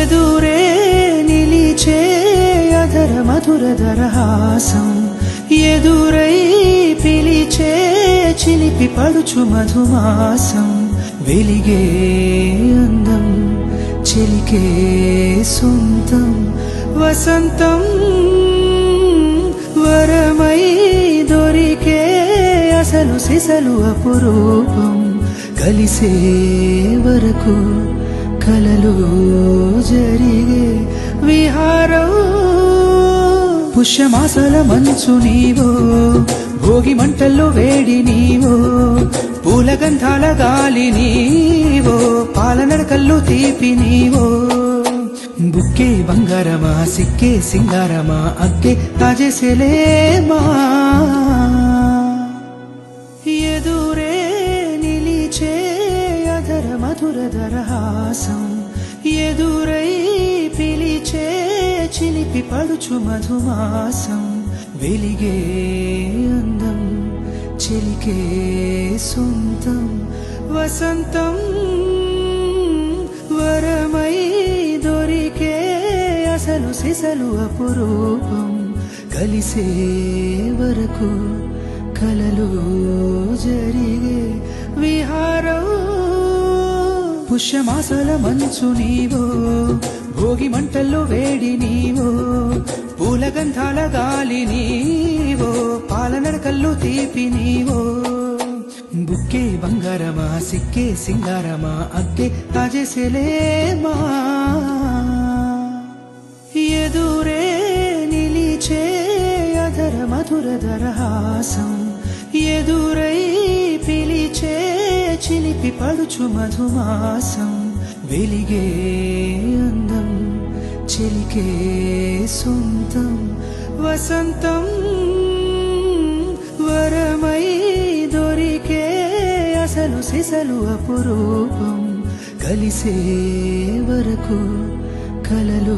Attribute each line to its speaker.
Speaker 1: ఎదురే నిలిచే అధర మధుర దరహాసం ఎదురై పిలిచే చిలిపి పడుచు మధుమాసం వెలిగే అందం చెలికే సొంతం వసంతం వరమై దొరికే అసలు సిసలు అపురూపం కలిసే వరకు కలలు జరిగే విహారం పుష్యమాసల మంచు నీవో భోగి మంటల్లో వేడి నీవో పూల గంధాల గాలి నీవో పాల నడకల్లో తీపి నీవో బుక్కే బంగారమా సిక్కే సింగారమా అక్కే తాజేసేలేమా ఎదురే నిలిచే అధర మధుర దరహాసం ఎదురై పిలిచే చిలిపి పడుచు మధుమాసం వెలిగే అందం చెలికే సొంతం వసంతం వరమై దొరికే అసలు సిసలు అపురూపం కలిసే వరకు కలలు జరిగే విహారం పుష్యమాసల మంచు నీవో భోగి మంటల్లో వేడి నీవో పూల గంధాల గాలి నీవో పాల నడకల్లో తీపి నీవో బుక్కే బంగారమా సిక్కే సింగారమా అక్కే తాజేసేలేమా ఎదురే నిలిచే అధర మధుర దరహాసం ఎదురై పిలిచే చిలిపి పడుచు మధుమాసం వెలిగే అందం చెలికే సొంతం వసంతం వరమై దొరికే అసలు సిసలు అపురూపం కలిసే వరకు కలలు